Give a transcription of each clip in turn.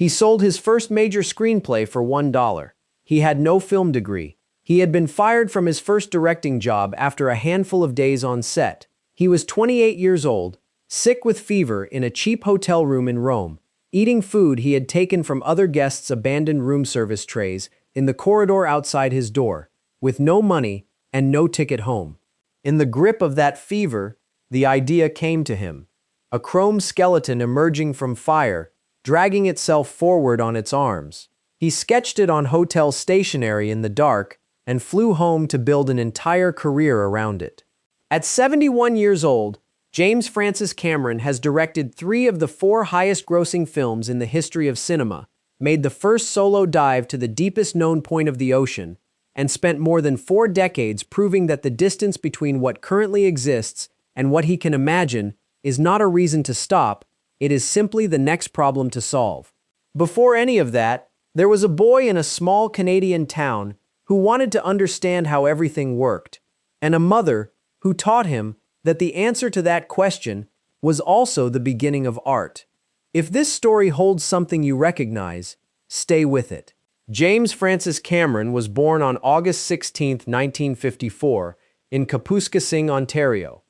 He sold his first major screenplay for $1. He had no film degree. He had been fired from his first directing job after a handful of days on set. He was 28 years old, sick with fever in a cheap hotel room in Rome, eating food he had taken from other guests' abandoned room service trays in the corridor outside his door, with no money and no ticket home. In the grip of that fever, the idea came to him. A chrome skeleton emerging from fire, dragging itself forward on its arms. He sketched it on hotel stationery in the dark and flew home to build an entire career around it. At 71 years old, James Francis Cameron has directed 3 of the 4 highest-grossing films in the history of cinema, made the first solo dive to the deepest known point of the ocean, and spent more than 4 decades proving that the distance between what currently exists and what he can imagine is not a reason to stop, it is simply the next problem to solve. Before any of that, there was a boy in a small Canadian town who wanted to understand how everything worked, and a mother who taught him that the answer to that question was also the beginning of art. If this story holds something you recognize, stay with it. James Francis Cameron was born on August 16, 1954, in Kapuskasing, Ontario,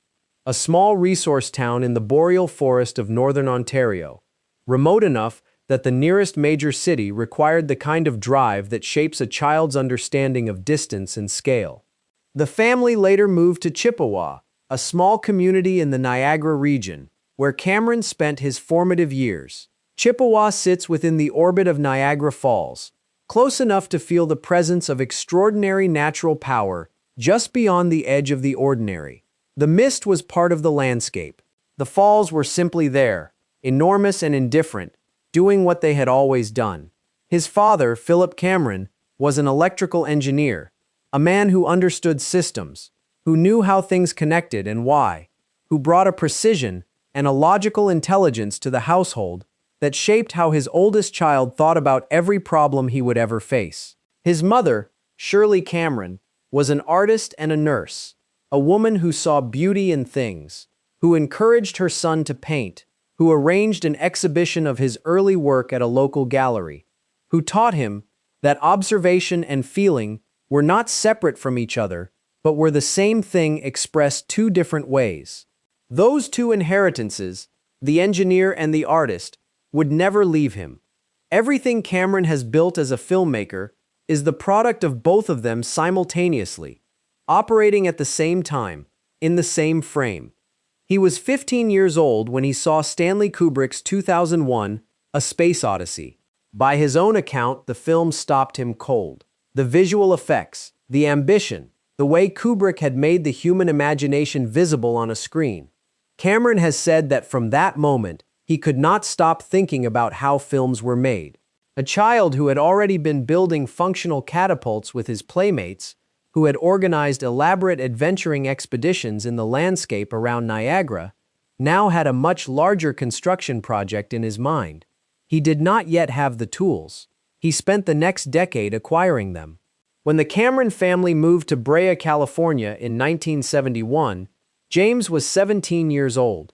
a small resource town in the boreal forest of northern Ontario, remote enough that the nearest major city required the kind of drive that shapes a child's understanding of distance and scale. The family later moved to Chippewa, a small community in the Niagara region, where Cameron spent his formative years. Chippewa sits within the orbit of Niagara Falls, close enough to feel the presence of extraordinary natural power just beyond the edge of the ordinary. The mist was part of the landscape. The falls were simply there, enormous and indifferent, doing what they had always done. His father, Philip Cameron, was an electrical engineer, a man who understood systems, who knew how things connected and why, who brought a precision and a logical intelligence to the household that shaped how his oldest child thought about every problem he would ever face. His mother, Shirley Cameron, was an artist and a nurse, a woman who saw beauty in things, who encouraged her son to paint, who arranged an exhibition of his early work at a local gallery, who taught him that observation and feeling were not separate from each other, but were the same thing expressed 2 different ways. Those 2 inheritances, the engineer and the artist, would never leave him. Everything Cameron has built as a filmmaker is the product of both of them simultaneously, operating at the same time, in the same frame. He was 15 years old when he saw Stanley Kubrick's 2001 A Space Odyssey. By his own account, the film stopped him cold. The visual effects, the ambition, the way Kubrick had made the human imagination visible on a screen. Cameron has said that from that moment, he could not stop thinking about how films were made. A child who had already been building functional catapults with his playmates, who had organized elaborate adventuring expeditions in the landscape around Niagara, now had a much larger construction project in his mind. He did not yet have the tools. He spent the next decade acquiring them. When the Cameron family moved to Brea, California in 1971, James was 17 years old.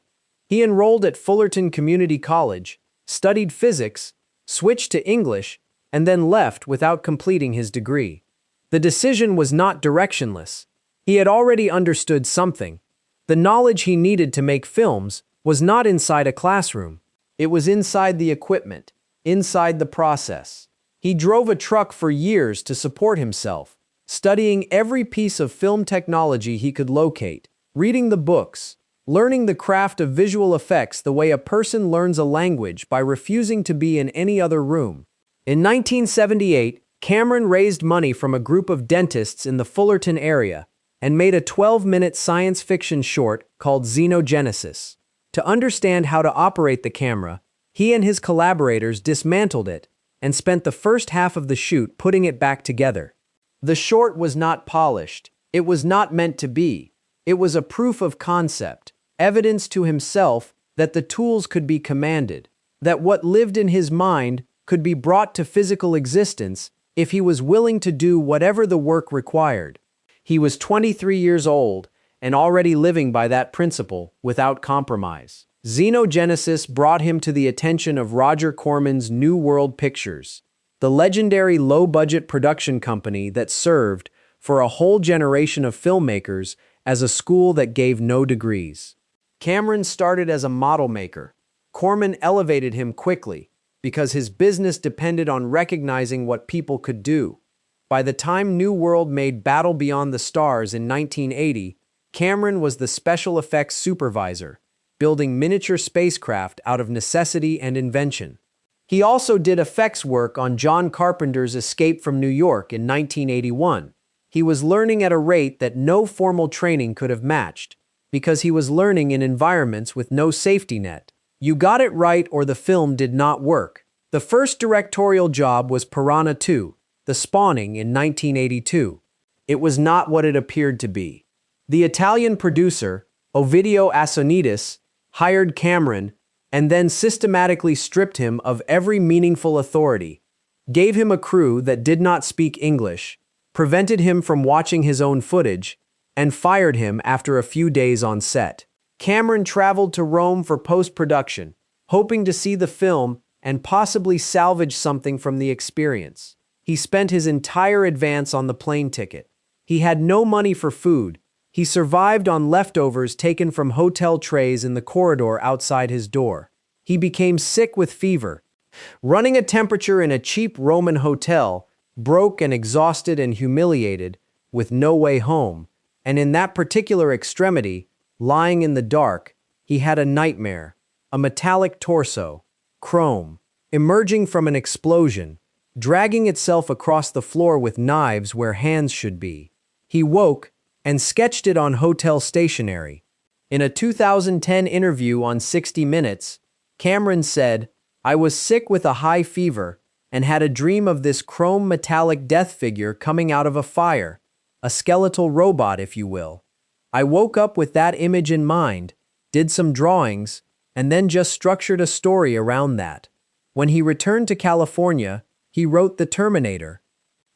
He enrolled at Fullerton Community College, studied physics, switched to English, and then left without completing his degree. The decision was not directionless. He had already understood something. The knowledge he needed to make films was not inside a classroom. It was inside the equipment, inside the process. He drove a truck for years to support himself, studying every piece of film technology he could locate, reading the books, learning the craft of visual effects the way a person learns a language by refusing to be in any other room. In 1978, Cameron raised money from a group of dentists in the Fullerton area and made a 12-minute science fiction short called Xenogenesis. To understand how to operate the camera, he and his collaborators dismantled it and spent the first half of the shoot putting it back together. The short was not polished. It was not meant to be. It was a proof of concept, evidence to himself that the tools could be commanded, that what lived in his mind could be brought to physical existence if he was willing to do whatever the work required. He was 23 years old and already living by that principle without compromise. Xenogenesis brought him to the attention of Roger Corman's New World Pictures, the legendary low-budget production company that served for a whole generation of filmmakers as a school that gave no degrees. Cameron started as a model maker. Corman elevated him quickly because his business depended on recognizing what people could do. By the time New World made Battle Beyond the Stars in 1980, Cameron was the special effects supervisor, building miniature spacecraft out of necessity and invention. He also did effects work on John Carpenter's Escape from New York in 1981. He was learning at a rate that no formal training could have matched, because he was learning in environments with no safety net. You got it right or the film did not work. The first directorial job was Piranha 2, The Spawning in 1982. It was not what it appeared to be. The Italian producer, Ovidio Assonidis, hired Cameron and then systematically stripped him of every meaningful authority, gave him a crew that did not speak English, prevented him from watching his own footage, and fired him after a few days on set. Cameron traveled to Rome for post-production, hoping to see the film and possibly salvage something from the experience. He spent his entire advance on the plane ticket. He had no money for food. He survived on leftovers taken from hotel trays in the corridor outside his door. He became sick with fever, running a temperature in a cheap Roman hotel, broke and exhausted and humiliated, with no way home. And in that particular extremity, lying in the dark, he had a nightmare, a metallic torso, chrome, emerging from an explosion, dragging itself across the floor with knives where hands should be. He woke and sketched it on hotel stationery. In a 2010 interview on 60 Minutes, Cameron said, "I was sick with a high fever and had a dream of this chrome metallic death figure coming out of a fire, a skeletal robot, if you will. I woke up with that image in mind, did some drawings, and then just structured a story around that. When he returned to California, he wrote The Terminator.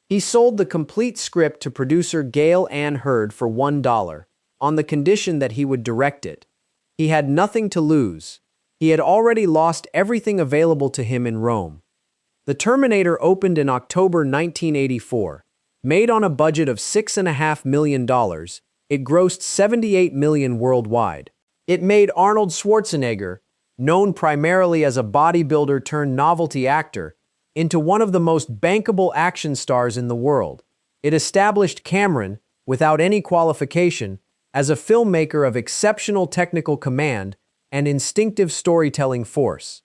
He sold the complete script to producer Gail Ann Hurd for $1, on the condition that he would direct it. He had nothing to lose. He had already lost everything available to him in Rome. The Terminator opened in October 1984. Made on a budget of $6.5 million, it grossed $78 million worldwide. It made Arnold Schwarzenegger, known primarily as a bodybuilder turned novelty actor, into one of the most bankable action stars in the world. It established Cameron, without any qualification, as a filmmaker of exceptional technical command and instinctive storytelling force.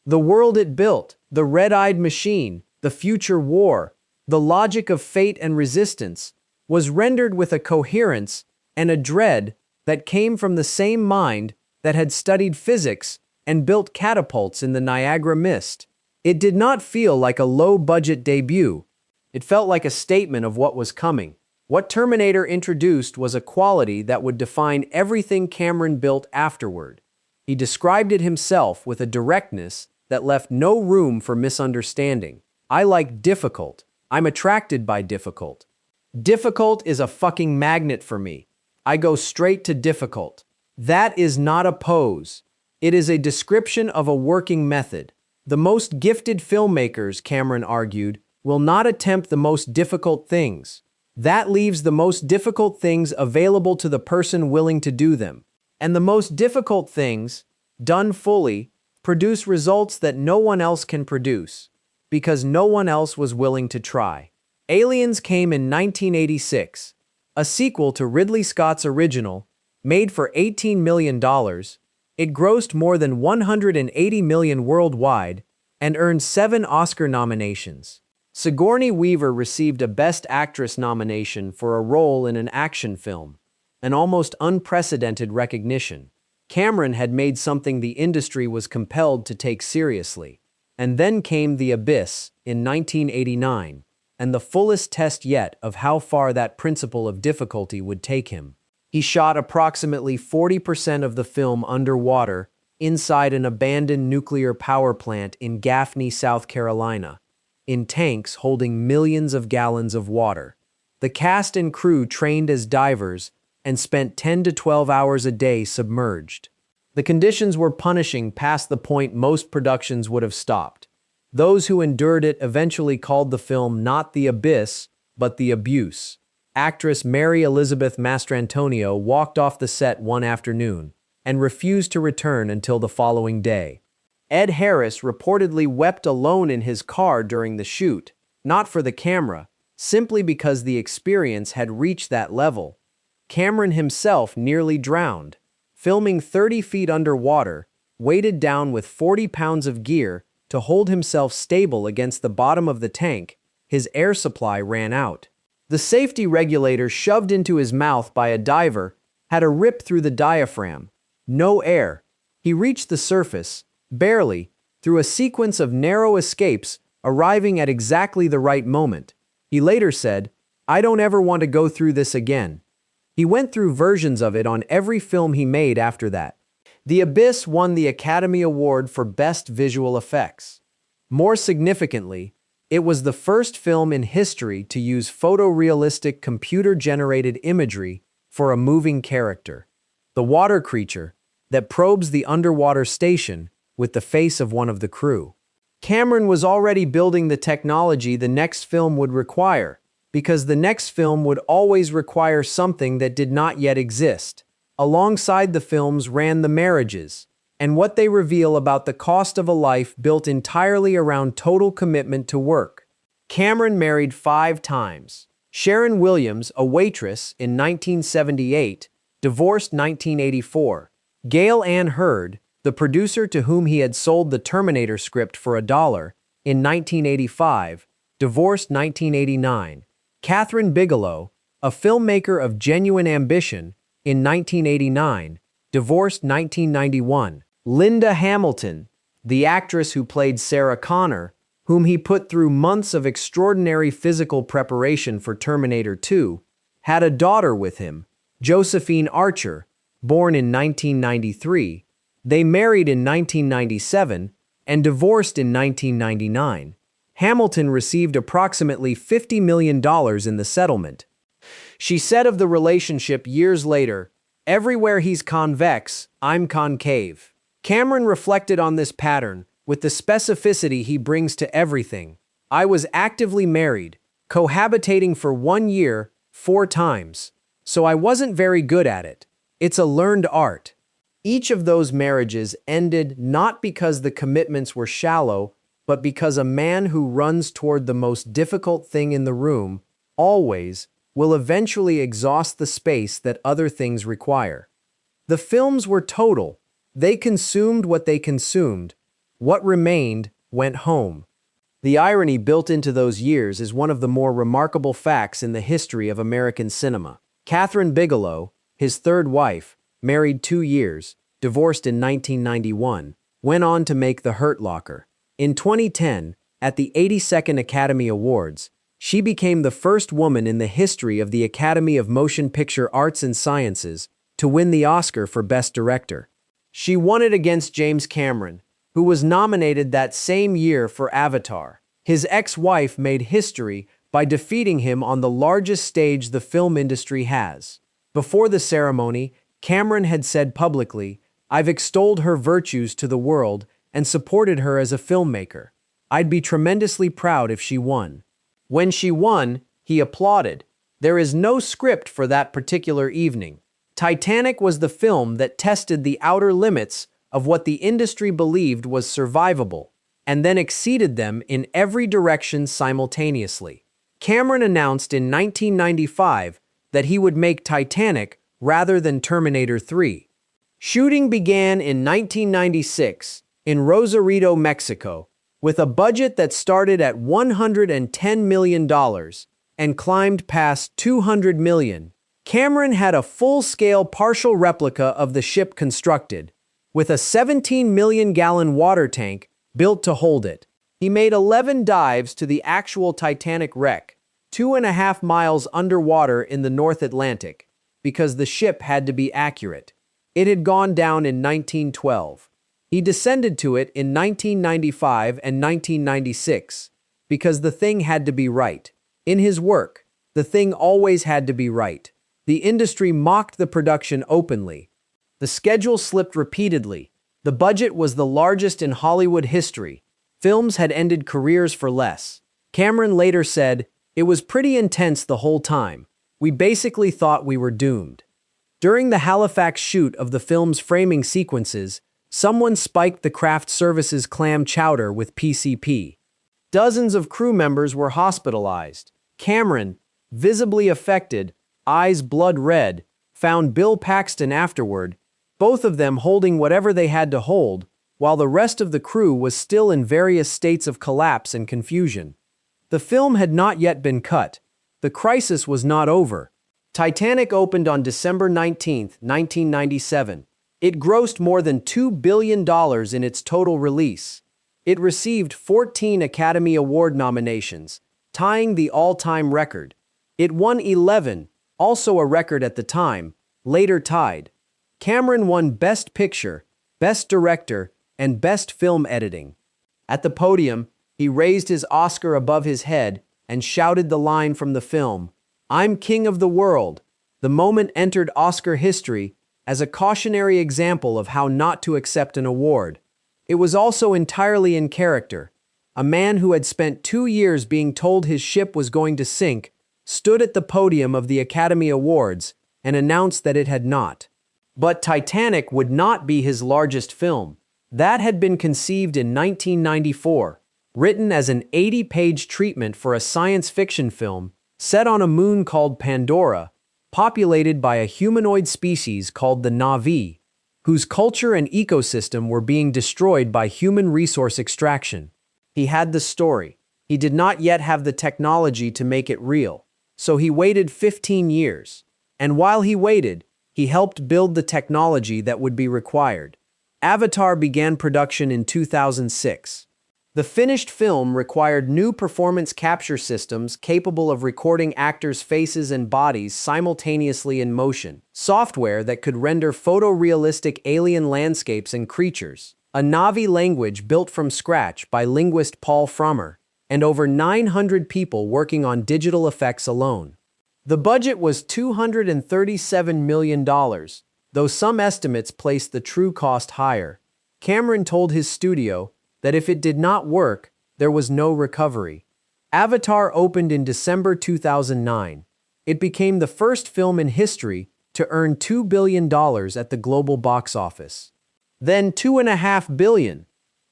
The world it built, the red-eyed machine, the future war, the logic of fate and resistance, was rendered with a coherence and a dread that came from the same mind that had studied physics and built catapults in the Niagara Mist. It did not feel like a low-budget debut. It felt like a statement of what was coming. What Terminator introduced was a quality that would define everything Cameron built afterward. He described it himself with a directness that left no room for misunderstanding. I like difficult. I'm attracted by difficult. Difficult is a fucking magnet for me. I go straight to difficult. That is not a pose. It is a description of a working method. The most gifted filmmakers, Cameron argued, will not attempt the most difficult things. That leaves the most difficult things available to the person willing to do them. And the most difficult things, done fully, produce results that no one else can produce, because no one else was willing to try. Aliens came in 1986, a sequel to Ridley Scott's original, made for $18 million. It grossed more than $180 million worldwide and earned 7 Oscar nominations. Sigourney Weaver received a Best Actress nomination for a role in an action film, an almost unprecedented recognition. Cameron had made something the industry was compelled to take seriously. And then came The Abyss in 1989, and the fullest test yet of how far that principle of difficulty would take him. He shot approximately 40% of the film underwater, inside an abandoned nuclear power plant in Gaffney, South Carolina, in tanks holding millions of gallons of water. The cast and crew trained as divers and spent 10 to 12 hours a day submerged. The conditions were punishing past the point most productions would have stopped. Those who endured it eventually called the film not The Abyss, but The Abuse. Actress Mary Elizabeth Mastrantonio walked off the set one afternoon and refused to return until the following day. Ed Harris reportedly wept alone in his car during the shoot, not for the camera, simply because the experience had reached that level. Cameron himself nearly drowned. Filming 30 feet underwater, weighted down with 40 pounds of gear to hold himself stable against the bottom of the tank, his air supply ran out. The safety regulator shoved into his mouth by a diver had a rip through the diaphragm. No air. He reached the surface, barely, through a sequence of narrow escapes, arriving at exactly the right moment. He later said, "I don't ever want to go through this again." He went through versions of it on every film he made after that. The Abyss won the Academy Award for Best Visual Effects. More significantly, it was the first film in history to use photorealistic computer-generated imagery for a moving character. The water creature that probes the underwater station with the face of one of the crew. Cameron was already building the technology the next film would require, because the next film would always require something that did not yet exist. Alongside the films ran the marriages, and what they reveal about the cost of a life built entirely around total commitment to work. Cameron married 5 times. Sharon Williams, a waitress, in 1978, divorced 1984. Gail Ann Hurd, the producer to whom he had sold the Terminator script for $1, in 1985, divorced 1989. Kathryn Bigelow, a filmmaker of genuine ambition, in 1989, divorced 1991. Linda Hamilton, the actress who played Sarah Connor, whom he put through months of extraordinary physical preparation for Terminator 2, had a daughter with him, Josephine Archer, born in 1993. They married in 1997 and divorced in 1999. Hamilton received approximately $50 million in the settlement. She said of the relationship years later, "Everywhere he's convex, I'm concave." Cameron reflected on this pattern with the specificity he brings to everything. "I was actively married, cohabitating for 1 year, 4 times. So I wasn't very good at it. It's a learned art." Each of those marriages ended not because the commitments were shallow, but because a man who runs toward the most difficult thing in the room, always, will eventually exhaust the space that other things require. The films were total. They consumed what they consumed. What remained went home. The irony built into those years is one of the more remarkable facts in the history of American cinema. Kathryn Bigelow, his third wife, married 2 years, divorced in 1991, went on to make The Hurt Locker. In 2010, at the 82nd Academy Awards, she became the first woman in the history of the Academy of Motion Picture Arts and Sciences to win the Oscar for Best Director. She won it against James Cameron, who was nominated that same year for Avatar. His ex-wife made history by defeating him on the largest stage the film industry has. Before the ceremony, Cameron had said publicly, "I've extolled her virtues to the world and supported her as a filmmaker. I'd be tremendously proud if she won." When she won, he applauded. There is no script for that particular evening. Titanic was the film that tested the outer limits of what the industry believed was survivable, and then exceeded them in every direction simultaneously. Cameron announced in 1995 that he would make Titanic rather than Terminator 3. Shooting began in 1996 in Rosarito, Mexico, with a budget that started at $110 million and climbed past $200 million. Cameron had a full-scale partial replica of the ship constructed, with a 17-million-gallon water tank built to hold it. He made 11 dives to the actual Titanic wreck, 2.5 miles underwater in the North Atlantic, because the ship had to be accurate. It had gone down in 1912. He descended to it in 1995 and 1996, because the thing had to be right. In his work, the thing always had to be right. The industry mocked the production openly. The schedule slipped repeatedly. The budget was the largest in Hollywood history. Films had ended careers for less. Cameron later said, "It was pretty intense the whole time. We basically thought we were doomed." During the Halifax shoot of the film's framing sequences, someone spiked the craft service's clam chowder with PCP. Dozens of crew members were hospitalized. Cameron, visibly affected, eyes blood red, found Bill Paxton afterward, both of them holding whatever they had to hold, while the rest of the crew was still in various states of collapse and confusion. The film had not yet been cut. The crisis was not over. Titanic opened on December 19, 1997. It grossed more than $2 billion in its total release. It received 14 Academy Award nominations, tying the all-time record. It won 11, also a record at the time, later tied. Cameron won Best Picture, Best Director, and Best Film Editing. At the podium, he raised his Oscar above his head and shouted the line from the film, "I'm king of the world." The moment entered Oscar history as a cautionary example of how not to accept an award. It was also entirely in character. A man who had spent 2 years being told his ship was going to sink stood at the podium of the Academy Awards and announced that it had not. But Titanic would not be his largest film. That had been conceived in 1994, written as an 80-page treatment for a science fiction film set on a moon called Pandora, populated by a humanoid species called the Na'vi, whose culture and ecosystem were being destroyed by human resource extraction. He had the story. He did not yet have the technology to make it real, so he waited 15 years. And while he waited, he helped build the technology that would be required. Avatar began production in 2006. The finished film required new performance capture systems capable of recording actors' faces and bodies simultaneously in motion, software that could render photorealistic alien landscapes and creatures, a Na'vi language built from scratch by linguist Paul Frommer, and over 900 people working on digital effects alone. The budget was $237 million, though some estimates placed the true cost higher. Cameron told his studio that if it did not work, there was no recovery. Avatar opened in December 2009. It became the first film in history to earn $2 billion at the global box office. Then $2.5 billion.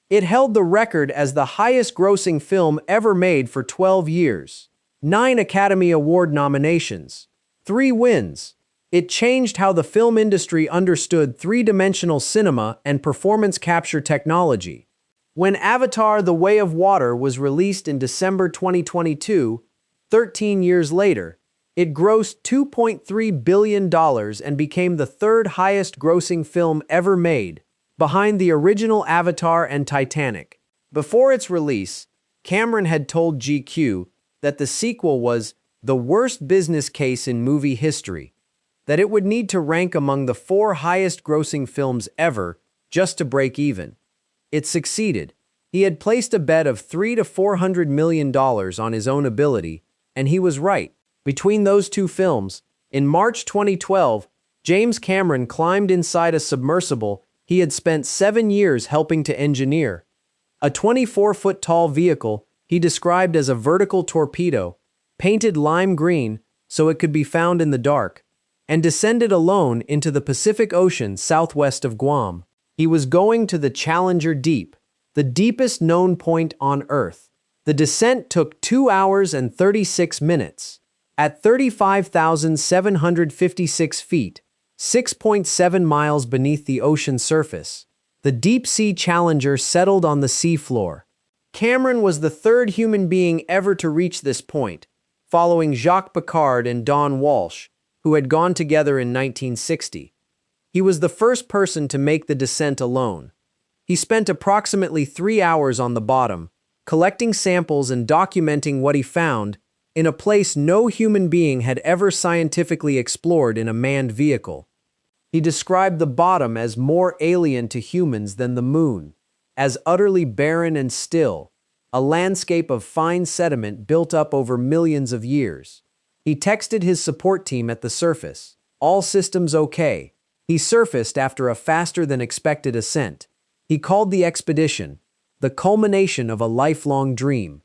It held the record as the highest-grossing film ever made for 12 years. 9 Academy Award nominations. 3 wins. It changed how the film industry understood three-dimensional cinema and performance capture technology. When Avatar: The Way of Water was released in December 2022, 13 years later, it grossed $2.3 billion and became the third highest-grossing film ever made, behind the original Avatar and Titanic. Before its release, Cameron had told GQ that the sequel was the worst business case in movie history, that it would need to rank among the 4 highest-grossing films ever just to break even. It succeeded. He had placed a bet of $300 to $400 million on his own ability, and he was right. Between those two films, in March 2012, James Cameron climbed inside a submersible he had spent 7 years helping to engineer. A 24-foot-tall vehicle he described as a vertical torpedo, painted lime green so it could be found in the dark, and descended alone into the Pacific Ocean southwest of Guam. He was going to the Challenger Deep, the deepest known point on Earth. The descent took 2 hours and 36 minutes. At 35,756 feet, 6.7 miles beneath the ocean surface, the deep-sea Challenger settled on the seafloor. Cameron was the third human being ever to reach this point, following Jacques Piccard and Don Walsh, who had gone together in 1960. He was the first person to make the descent alone. He spent approximately 3 hours on the bottom, collecting samples and documenting what he found in a place no human being had ever scientifically explored in a manned vehicle. He described the bottom as more alien to humans than the moon, as utterly barren and still, a landscape of fine sediment built up over millions of years. He texted his support team at the surface, "All systems okay." He surfaced after a faster-than-expected ascent. He called the expedition the culmination of a lifelong dream.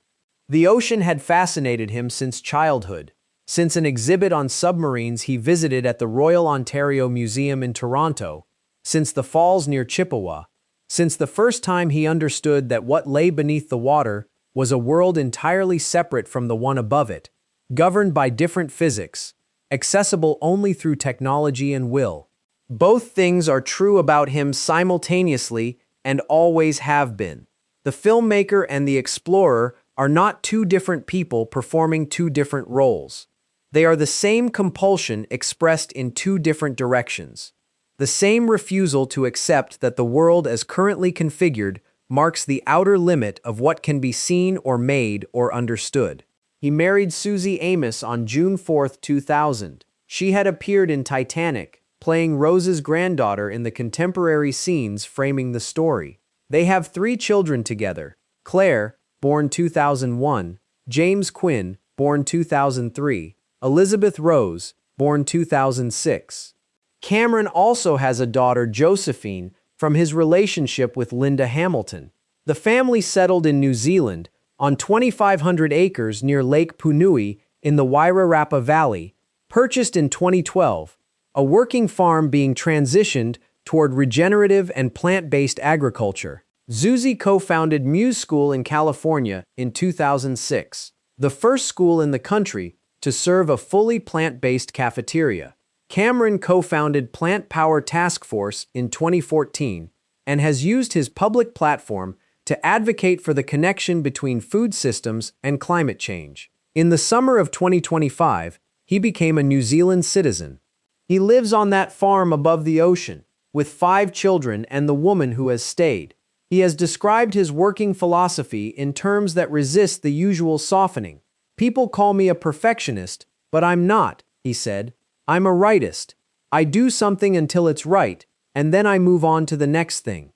The ocean had fascinated him since childhood, since an exhibit on submarines he visited at the Royal Ontario Museum in Toronto, since the falls near Chippewa, since the first time he understood that what lay beneath the water was a world entirely separate from the one above it, governed by different physics, accessible only through technology and will. Both things are true about him simultaneously and always have been. The filmmaker and the explorer are not two different people performing two different roles. They are the same compulsion expressed in two different directions. The same refusal to accept that the world as currently configured marks the outer limit of what can be seen or made or understood. He married Susie Amos on June 4, 2000. She had appeared in Titanic, playing Rose's granddaughter in the contemporary scenes framing the story. They have 3 children together: Claire, born 2001, James Quinn, born 2003, Elizabeth Rose, born 2006. Cameron also has a daughter, Josephine, from his relationship with Linda Hamilton. The family settled in New Zealand on 2,500 acres near Lake Punui in the Wairarapa Valley, purchased in 2012, a working farm being transitioned toward regenerative and plant-based agriculture. Susie co-founded Muse School in California in 2006, the first school in the country to serve a fully plant-based cafeteria. Cameron co-founded Plant Power Task Force in 2014 and has used his public platform to advocate for the connection between food systems and climate change. In the summer of 2025, he became a New Zealand citizen. He lives on that farm above the ocean, with 5 children and the woman who has stayed. He has described his working philosophy in terms that resist the usual softening. "People call me a perfectionist, but I'm not," he said. "I'm a rightist. I do something until it's right, and then I move on to the next thing."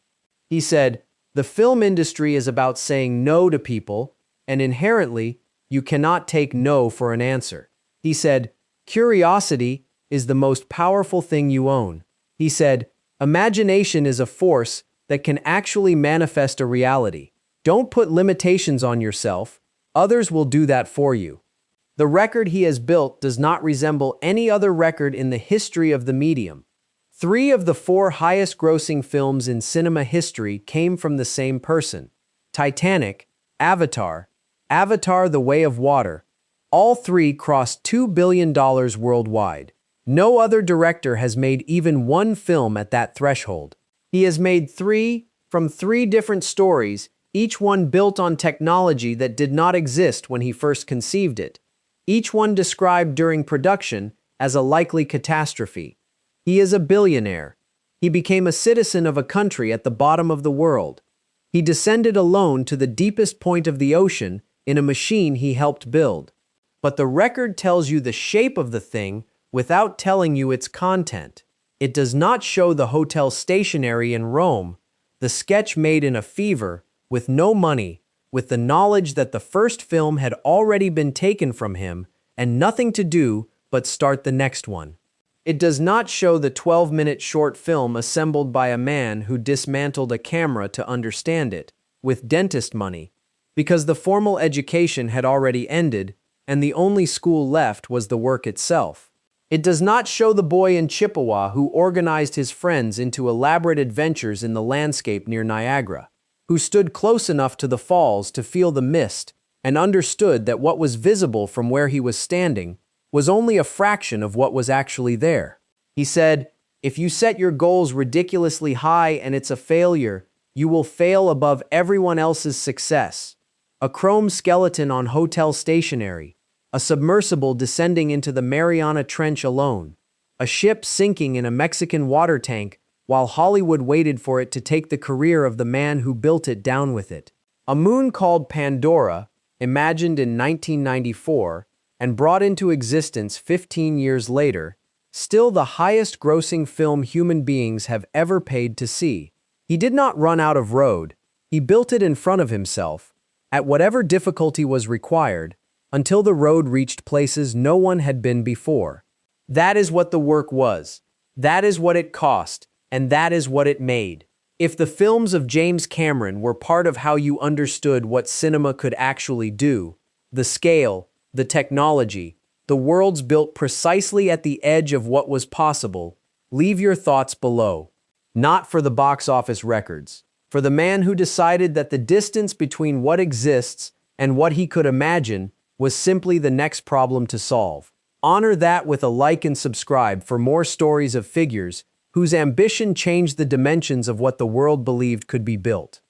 He said, "The film industry is about saying no to people, and inherently, you cannot take no for an answer." He said, "Curiosity is the most powerful thing you own." He said, "Imagination is a force that can actually manifest a reality. Don't put limitations on yourself. Others will do that for you." The record he has built does not resemble any other record in the history of the medium. 3 of the 4 highest-grossing films in cinema history came from the same person: Titanic, Avatar, Avatar: The Way of Water. All 3 crossed $2 billion worldwide. No other director has made even one film at that threshold. He has made 3 from 3 different stories, each one built on technology that did not exist when he first conceived it. Each one described during production as a likely catastrophe. He is a billionaire. He became a citizen of a country at the bottom of the world. He descended alone to the deepest point of the ocean in a machine he helped build. But the record tells you the shape of the thing without telling you its content. It does not show the hotel stationery in Rome, the sketch made in a fever, with no money, with the knowledge that the first film had already been taken from him and nothing to do but start the next one. It does not show the 12-minute short film assembled by a man who dismantled a camera to understand it, with dentist money, because the formal education had already ended and the only school left was the work itself. It does not show the boy in Chippewa who organized his friends into elaborate adventures in the landscape near Niagara, who stood close enough to the falls to feel the mist and understood that what was visible from where he was standing was only a fraction of what was actually there. He said, "If you set your goals ridiculously high and it's a failure, you will fail above everyone else's success." A chrome skeleton on hotel stationery, a submersible descending into the Mariana Trench alone, a ship sinking in a Mexican water tank while Hollywood waited for it to take the career of the man who built it down with it. A moon called Pandora, imagined in 1994 and brought into existence 15 years later, still the highest-grossing film human beings have ever paid to see. He did not run out of road. He built it in front of himself, at whatever difficulty was required, until the road reached places no one had been before. That is what the work was. That is what it cost, and that is what it made. If the films of James Cameron were part of how you understood what cinema could actually do, the scale, the technology, the worlds built precisely at the edge of what was possible, leave your thoughts below. Not for the box office records, for the man who decided that the distance between what exists and what he could imagine was simply the next problem to solve. Honor that with a like and subscribe for more stories of figures whose ambition changed the dimensions of what the world believed could be built.